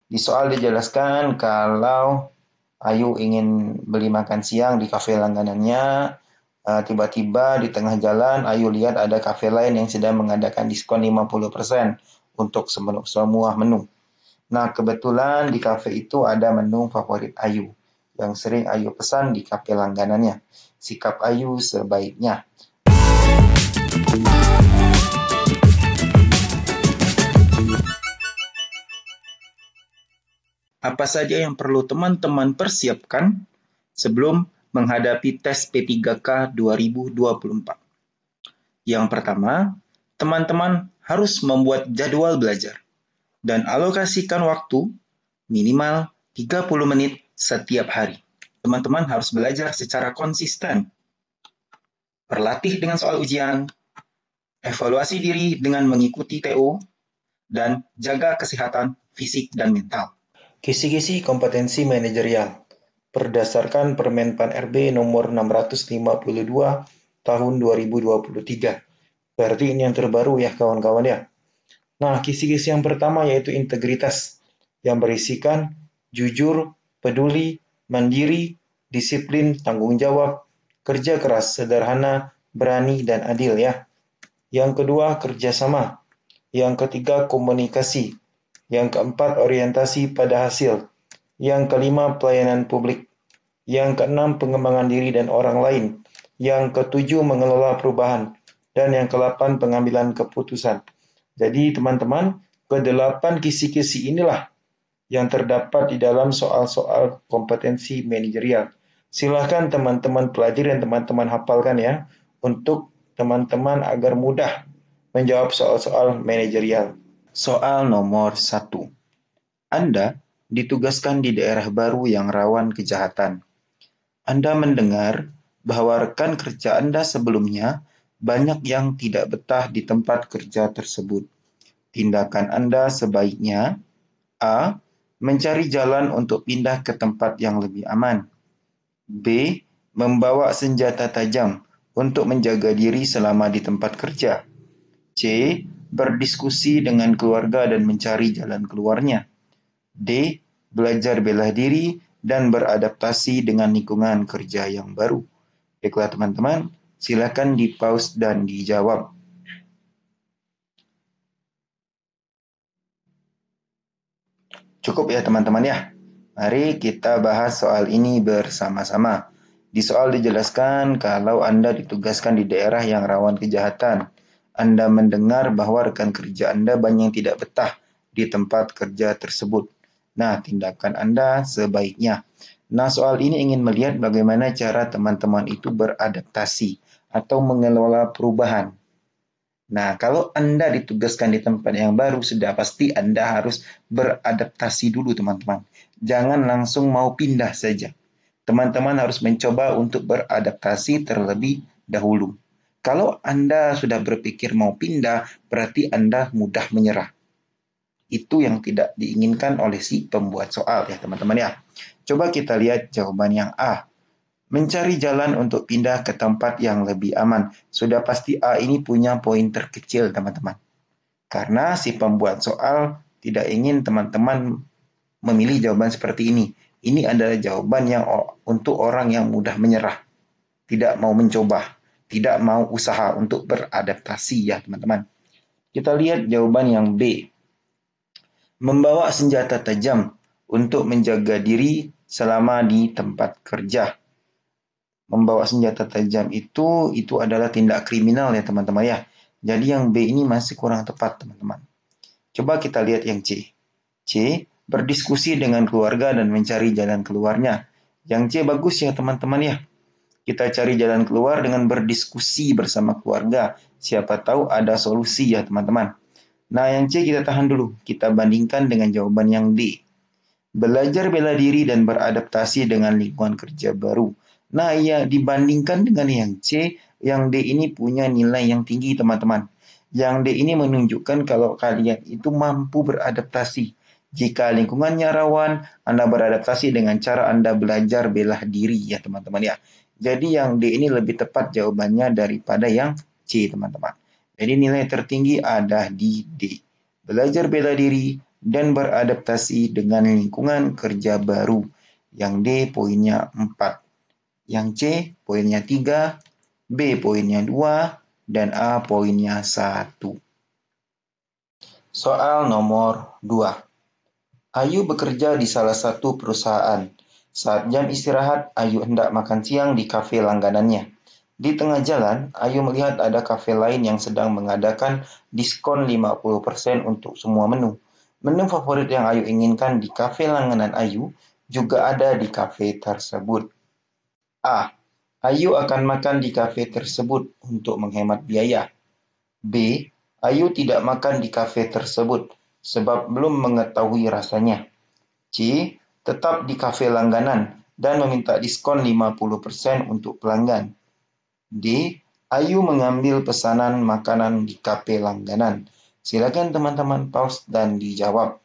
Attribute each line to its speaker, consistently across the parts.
Speaker 1: Di soal dijelaskan kalau Ayu ingin beli makan siang di kafe langganannya, tiba-tiba di tengah jalan Ayu lihat ada kafe lain yang sedang mengadakan diskon 50% untuk semua menu. Nah, kebetulan di kafe itu ada menu favorit Ayu yang sering Ayu pesan di kafe langganannya. Sikap Ayu sebaiknya. Apa saja yang perlu teman-teman persiapkan sebelum menghadapi tes P3K 2024? Yang pertama, teman-teman harus membuat jadwal belajar dan alokasikan waktu minimal 30 menit setiap hari. Teman-teman harus belajar secara konsisten, berlatih dengan soal ujian, evaluasi diri dengan mengikuti TO, dan jaga kesehatan fisik dan mental. Kisi-kisi kompetensi manajerial berdasarkan Permenpan RB nomor 652 tahun 2023. Berarti ini yang terbaru ya kawan-kawan ya. Nah, kisi-kisi yang pertama yaitu integritas yang berisikan jujur, peduli, mandiri, disiplin, tanggung jawab, kerja keras, sederhana, berani, dan adil ya. Yang kedua, kerjasama. Yang ketiga, komunikasi. Yang keempat, orientasi pada hasil. Yang kelima, pelayanan publik. Yang keenam, pengembangan diri dan orang lain. Yang ketujuh, mengelola perubahan. Dan yang kedelapan, pengambilan keputusan. Jadi teman-teman, kedelapan kisi-kisi inilah yang terdapat di dalam soal-soal kompetensi manajerial. Silahkan teman-teman pelajari dan teman-teman hafalkan ya, untuk teman-teman agar mudah menjawab soal-soal manajerial. Soal nomor 1. Anda ditugaskan di daerah baru yang rawan kejahatan. Anda mendengar bahwa rekan kerja Anda sebelumnya banyak yang tidak betah di tempat kerja tersebut. Tindakan Anda sebaiknya A. Mencari jalan untuk pindah ke tempat yang lebih aman. B. Membawa senjata tajam untuk menjaga diri selama di tempat kerja. C. Berdiskusi dengan keluarga dan mencari jalan keluarnya. D. Belajar bela diri dan beradaptasi dengan lingkungan kerja yang baru. Baiklah teman-teman, silakan di-pause dan dijawab. Cukup ya teman-teman ya. Mari kita bahas soal ini bersama-sama. Di soal dijelaskan kalau Anda ditugaskan di daerah yang rawan kejahatan. Anda mendengar bahwa rekan kerja Anda banyak yang tidak betah di tempat kerja tersebut. Nah, tindakan Anda sebaiknya. Nah, soal ini ingin melihat bagaimana cara teman-teman itu beradaptasi atau mengelola perubahan. Nah, kalau Anda ditugaskan di tempat yang baru, sudah pasti Anda harus beradaptasi dulu, teman-teman. Jangan langsung mau pindah saja. Teman-teman harus mencoba untuk beradaptasi terlebih dahulu. Kalau Anda sudah berpikir mau pindah, berarti Anda mudah menyerah. Itu yang tidak diinginkan oleh si pembuat soal ya, teman-teman ya. Coba kita lihat jawaban yang A. Mencari jalan untuk pindah ke tempat yang lebih aman. Sudah pasti A ini punya poin terkecil, teman-teman. Karena si pembuat soal tidak ingin teman-teman memilih jawaban seperti ini. Ini adalah jawaban yang untuk orang yang mudah menyerah. Tidak mau mencoba. Tidak mau usaha untuk beradaptasi ya, teman-teman. Kita lihat jawaban yang B. Membawa senjata tajam untuk menjaga diri selama di tempat kerja. Membawa senjata tajam itu adalah tindak kriminal ya teman-teman ya. Jadi yang B ini masih kurang tepat teman-teman. Coba kita lihat yang C. C. Berdiskusi dengan keluarga dan mencari jalan keluarnya. Yang C bagus ya teman-teman ya. Kita cari jalan keluar dengan berdiskusi bersama keluarga. Siapa tahu ada solusi ya teman-teman. Nah yang C kita tahan dulu. Kita bandingkan dengan jawaban yang D. Belajar bela diri dan beradaptasi dengan lingkungan kerja baru. Nah, ya dibandingkan dengan yang C, yang D ini punya nilai yang tinggi, teman-teman. Yang D ini menunjukkan kalau kalian itu mampu beradaptasi. Jika lingkungannya rawan, Anda beradaptasi dengan cara Anda belajar bela diri, ya teman-teman ya. Jadi yang D ini lebih tepat jawabannya daripada yang C, teman-teman. Jadi nilai tertinggi ada di D. Belajar bela diri dan beradaptasi dengan lingkungan kerja baru. Yang D poinnya 4, yang C poinnya 3, B poinnya 2, dan A poinnya 1. Soal nomor 2. Ayu bekerja di salah satu perusahaan. Saat jam istirahat, Ayu hendak makan siang di kafe langganannya. Di tengah jalan, Ayu melihat ada kafe lain yang sedang mengadakan diskon 50% untuk semua menu. Menu favorit yang Ayu inginkan di kafe langganan Ayu juga ada di kafe tersebut. A. Ayu akan makan di kafe tersebut untuk menghemat biaya. B. Ayu tidak makan di kafe tersebut sebab belum mengetahui rasanya. C. Tetap di kafe langganan dan meminta diskon 50% untuk pelanggan. D. Ayu mengambil pesanan makanan di kafe langganan. Silakan teman-teman pause dan dijawab.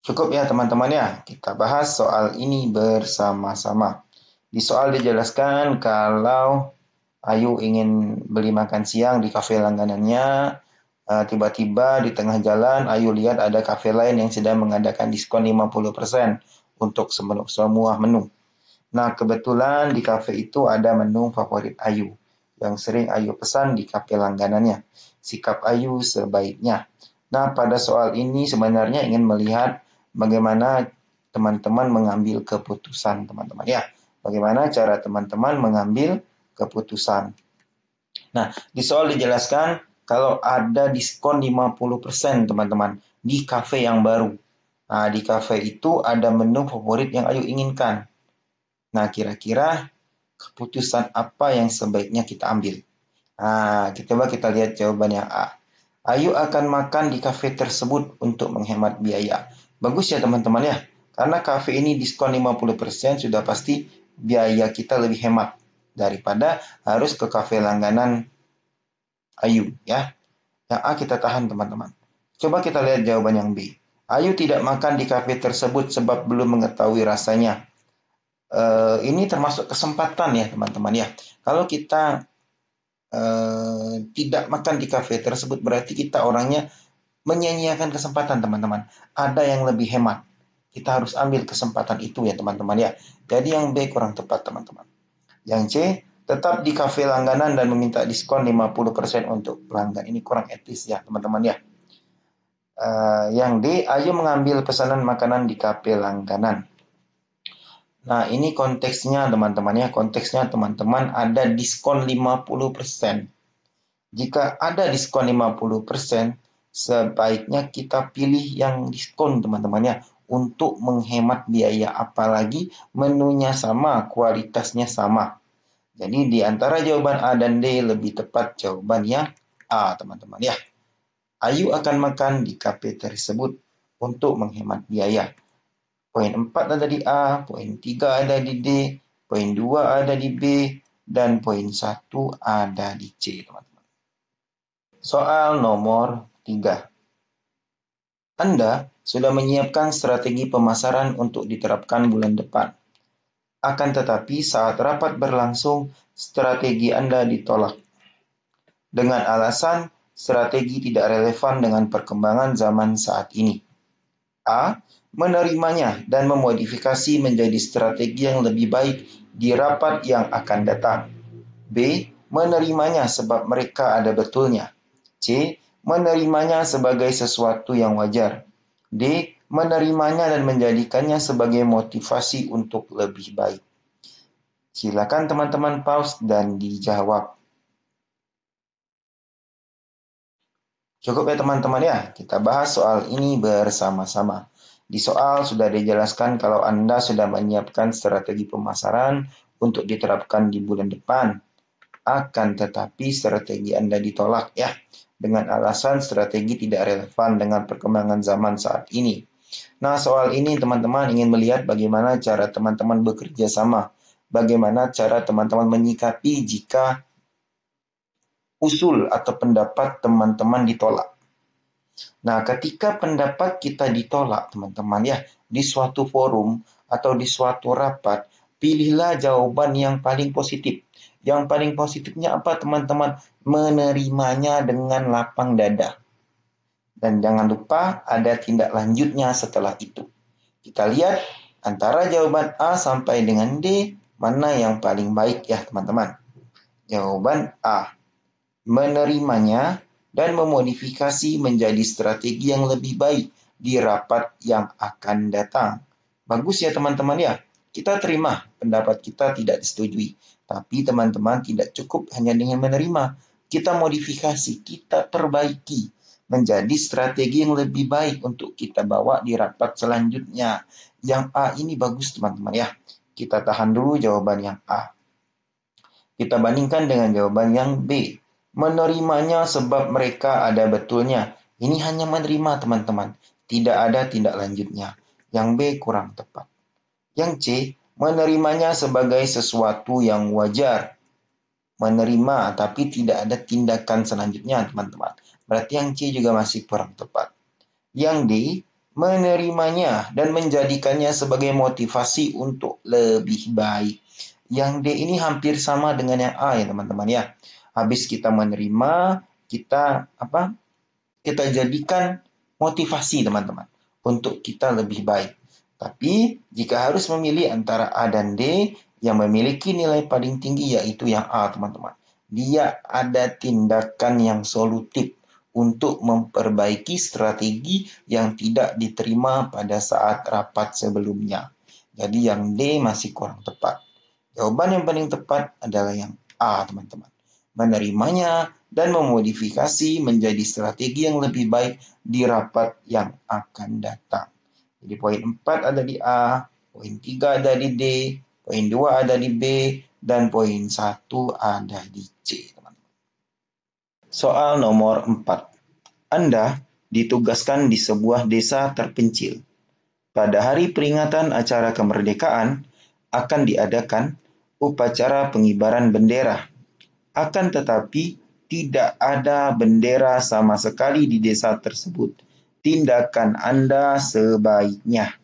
Speaker 1: Cukup ya teman-teman ya, kita bahas soal ini bersama-sama. Di soal dijelaskan kalau Ayu ingin beli makan siang di kafe langganannya. Tiba-tiba di tengah jalan Ayu lihat ada kafe lain yang sedang mengadakan diskon 50% untuk semua menu. Nah, kebetulan di kafe itu ada menu favorit Ayu yang sering Ayu pesan di kafe langganannya. Sikap Ayu sebaiknya. Nah, pada soal ini sebenarnya ingin melihat bagaimana teman-teman mengambil keputusan, teman-teman ya. Bagaimana cara teman-teman mengambil keputusan. Nah, di soal dijelaskan kalau ada diskon 50% teman-teman di kafe yang baru. Nah, di kafe itu ada menu favorit yang Ayu inginkan. Nah, kira-kira keputusan apa yang sebaiknya kita ambil? Nah, coba kita lihat jawaban yang A. Ayu akan makan di kafe tersebut untuk menghemat biaya. Bagus ya teman-teman ya. Karena kafe ini diskon 50% sudah pasti biaya kita lebih hemat daripada harus ke kafe langganan Ayu ya. Yang A kita tahan teman-teman. Coba kita lihat jawaban yang B. Ayu tidak makan di kafe tersebut sebab belum mengetahui rasanya. Ini termasuk kesempatan ya teman-teman ya. Kalau kita tidak makan di kafe tersebut berarti kita orangnya menyia-nyiakan kesempatan teman-teman. Ada yang lebih hemat. Kita harus ambil kesempatan itu ya teman-teman ya. Jadi yang B kurang tepat teman-teman. Yang C tetap di kafe langganan dan meminta diskon 50% untuk pelanggan. Ini kurang etis ya teman-teman ya. Yang D, Ayu mengambil pesanan makanan di kafe langganan. Nah, ini konteksnya teman-teman ya. Konteksnya teman-teman ada diskon 50%. Jika ada diskon 50%, sebaiknya kita pilih yang diskon teman-teman ya. Untuk menghemat biaya. Apalagi menunya sama, kualitasnya sama. Jadi di antara jawaban A dan D lebih tepat jawaban yang A teman-teman ya. Ayu akan makan di kafe tersebut untuk menghemat biaya. Poin 4 ada di A, poin 3 ada di D, poin 2 ada di B, dan poin 1 ada di C, teman-teman. Soal nomor 3. Anda sudah menyiapkan strategi pemasaran untuk diterapkan bulan depan. Akan tetapi saat rapat berlangsung, strategi Anda ditolak. Dengan alasan strategi tidak relevan dengan perkembangan zaman saat ini. A. Menerimanya dan memodifikasi menjadi strategi yang lebih baik di rapat yang akan datang. B. Menerimanya sebab mereka ada betulnya. C. Menerimanya sebagai sesuatu yang wajar. D. Menerimanya dan menjadikannya sebagai motivasi untuk lebih baik. Silakan teman-teman pause dan dijawab. Cukup ya teman-teman ya, kita bahas soal ini bersama-sama. Di soal sudah dijelaskan kalau Anda sudah menyiapkan strategi pemasaran untuk diterapkan di bulan depan. Akan tetapi strategi Anda ditolak ya, dengan alasan strategi tidak relevan dengan perkembangan zaman saat ini. Nah, soal ini teman-teman ingin melihat bagaimana cara teman-teman bekerja sama. Bagaimana cara teman-teman menyikapi jika usul atau pendapat teman-teman ditolak. Nah, ketika pendapat kita ditolak, teman-teman ya, di suatu forum atau di suatu rapat, pilihlah jawaban yang paling positif. Yang paling positifnya apa, teman-teman? Menerimanya dengan lapang dada. Dan jangan lupa ada tindak lanjutnya setelah itu. Kita lihat antara jawaban A sampai dengan D, mana yang paling baik ya teman-teman. Jawaban A, menerimanya dan memodifikasi menjadi strategi yang lebih baik di rapat yang akan datang. Bagus ya teman-teman ya. Kita terima pendapat kita tidak disetujui. Tapi teman-teman tidak cukup hanya dengan menerima. Kita modifikasi, kita perbaiki menjadi strategi yang lebih baik untuk kita bawa di rapat selanjutnya. Yang A ini bagus teman-teman ya. Kita tahan dulu jawaban yang A. Kita bandingkan dengan jawaban yang B. Menerimanya sebab mereka ada betulnya. Ini hanya menerima teman-teman. Tidak ada tindak lanjutnya. Yang B kurang tepat. Yang C, menerimanya sebagai sesuatu yang wajar. Menerima tapi tidak ada tindakan selanjutnya teman-teman. Berarti yang C juga masih kurang tepat. Yang D, menerimanya dan menjadikannya sebagai motivasi untuk lebih baik. Yang D ini hampir sama dengan yang A ya teman-teman ya. Habis kita menerima, kita jadikan motivasi teman-teman untuk kita lebih baik. Tapi jika harus memilih antara A dan D, yang memiliki nilai paling tinggi yaitu yang A teman-teman. Dia ada tindakan yang solutif untuk memperbaiki strategi yang tidak diterima pada saat rapat sebelumnya. Jadi yang D masih kurang tepat. Jawaban yang paling tepat adalah yang A, teman-teman. Menerimanya dan memodifikasi menjadi strategi yang lebih baik di rapat yang akan datang. Jadi poin 4 ada di A, poin 3 ada di D, poin 2 ada di B, dan poin 1 ada di C, teman-teman. Soal nomor 4. Anda ditugaskan di sebuah desa terpencil. Pada hari peringatan acara kemerdekaan akan diadakan upacara pengibaran bendera. Akan tetapi tidak ada bendera sama sekali di desa tersebut. Tindakan Anda sebaiknya: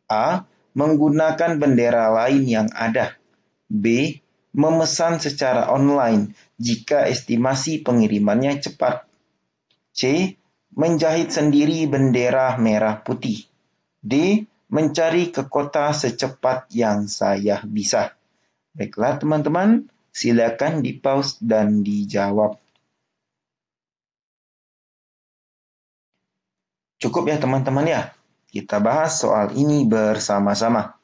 Speaker 1: A. Menggunakan bendera lain yang ada. B. Memesan secara online jika estimasi pengirimannya cepat. C. Menjahit sendiri bendera merah putih. D. Mencari ke kota secepat yang saya bisa. Baiklah teman-teman, silakan di-pause dan dijawab. Cukup ya teman-teman ya, kita bahas soal ini bersama-sama.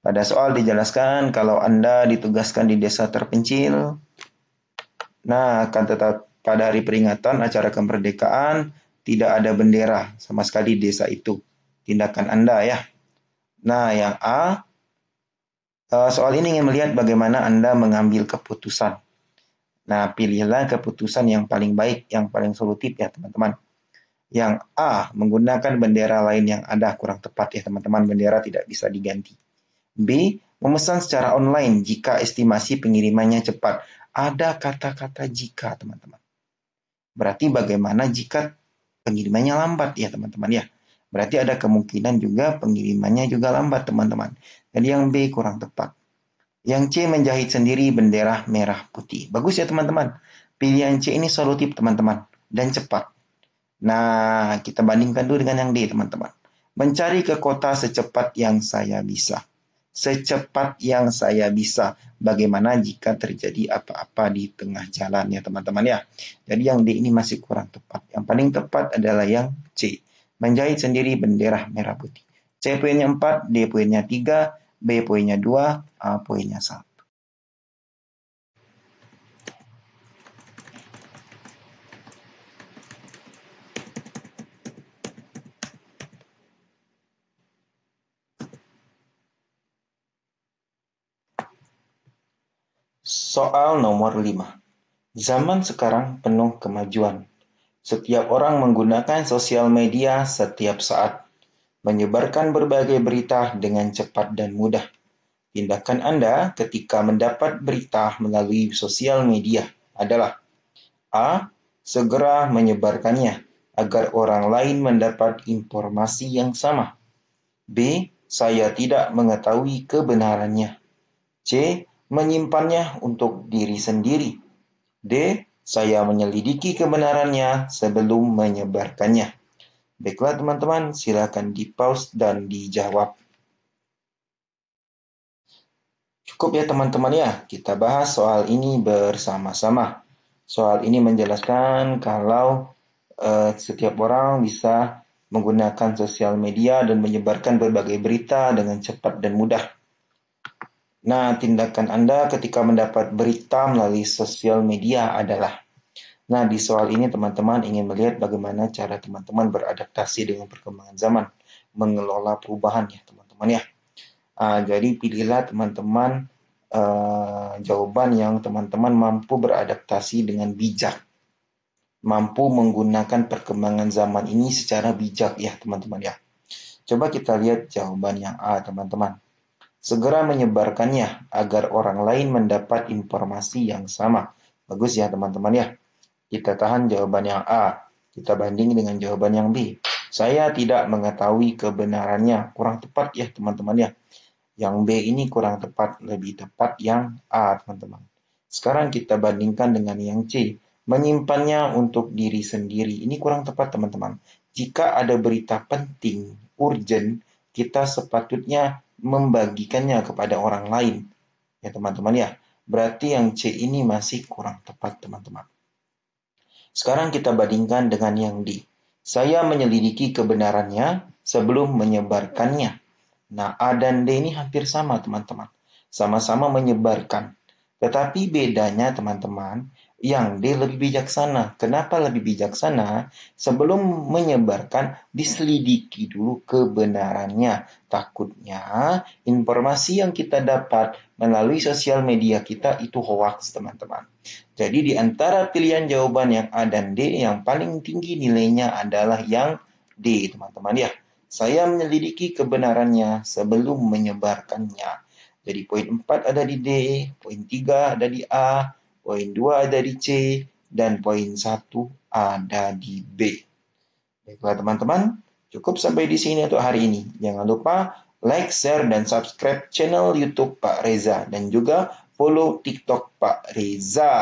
Speaker 1: Pada soal dijelaskan kalau Anda ditugaskan di desa terpencil, nah akan tetap pada hari peringatan acara kemerdekaan tidak ada bendera sama sekali di desa itu. Tindakan Anda ya. Nah yang A, soal ini ingin melihat bagaimana Anda mengambil keputusan. Nah pilihlah keputusan yang paling baik, yang paling solutif ya teman-teman. Yang A, menggunakan bendera lain yang ada, kurang tepat ya teman-teman, bendera tidak bisa diganti. B, memesan secara online jika estimasi pengirimannya cepat. Ada kata-kata jika teman-teman. Berarti bagaimana jika pengirimannya lambat ya teman-teman ya. Berarti ada kemungkinan juga pengirimannya juga lambat teman-teman. Jadi yang B kurang tepat. Yang C, menjahit sendiri bendera merah putih. Bagus ya teman-teman. Pilihan C ini solutif teman-teman dan cepat. Nah, kita bandingkan dulu dengan yang D, teman-teman. Mencari ke kota secepat yang saya bisa. Secepat yang saya bisa. Bagaimana jika terjadi apa-apa di tengah jalan ya, teman-teman ya. Jadi yang D ini masih kurang tepat. Yang paling tepat adalah yang C. Menjahit sendiri bendera merah putih. C poinnya 4, D poinnya 3, B poinnya 2, A poinnya 1. Soal nomor 5. Zaman sekarang penuh kemajuan. Setiap orang menggunakan sosial media setiap saat, menyebarkan berbagai berita dengan cepat dan mudah. Tindakan Anda ketika mendapat berita melalui sosial media adalah: A. Segera menyebarkannya agar orang lain mendapat informasi yang sama. B. Saya tidak mengetahui kebenarannya. C. Menyimpannya untuk diri sendiri. D. Saya menyelidiki kebenarannya sebelum menyebarkannya. Baiklah teman-teman, silakan di-pause dan dijawab. Cukup ya teman-teman ya, kita bahas soal ini bersama-sama. Soal ini menjelaskan kalau setiap orang bisa menggunakan sosial media dan menyebarkan berbagai berita dengan cepat dan mudah. Nah, tindakan Anda ketika mendapat berita melalui sosial media adalah. Nah, di soal ini teman-teman ingin melihat bagaimana cara teman-teman beradaptasi dengan perkembangan zaman, mengelola perubahan ya teman-teman ya. Jadi pilihlah teman-teman jawaban yang teman-teman mampu beradaptasi dengan bijak, mampu menggunakan perkembangan zaman ini secara bijak ya teman-teman ya. Coba kita lihat jawaban yang A teman-teman. Segera menyebarkannya agar orang lain mendapat informasi yang sama. Bagus ya teman-teman ya. Kita tahan jawaban yang A. Kita banding dengan jawaban yang B. Saya tidak mengetahui kebenarannya. Kurang tepat ya teman-teman ya. Yang B ini kurang tepat. Lebih tepat yang A teman-teman. Sekarang kita bandingkan dengan yang C. Menyimpannya untuk diri sendiri. Ini kurang tepat teman-teman. Jika ada berita penting, urgent, kita sepatutnya membagikannya kepada orang lain. Ya teman-teman ya. Berarti yang C ini masih kurang tepat teman-teman. Sekarang kita bandingkan dengan yang D. Saya menyelidiki kebenarannya sebelum menyebarkannya. Nah, A dan D ini hampir sama teman-teman. Sama-sama menyebarkan. Tetapi bedanya teman-teman, yang D lebih bijaksana. Kenapa lebih bijaksana? Sebelum menyebarkan, diselidiki dulu kebenarannya. Takutnya informasi yang kita dapat melalui sosial media kita itu hoax, teman-teman. Jadi di antara pilihan jawaban yang A dan D, yang paling tinggi nilainya adalah yang D, teman-teman ya. Saya menyelidiki kebenarannya sebelum menyebarkannya. Jadi poin 4 ada di D, poin 3 ada di A, poin 2 ada di C, dan poin 1 ada di B. Baiklah teman-teman, cukup sampai di sini untuk hari ini. Jangan lupa like, share, dan subscribe channel YouTube Pak Reza. Dan juga follow TikTok Pak Reza.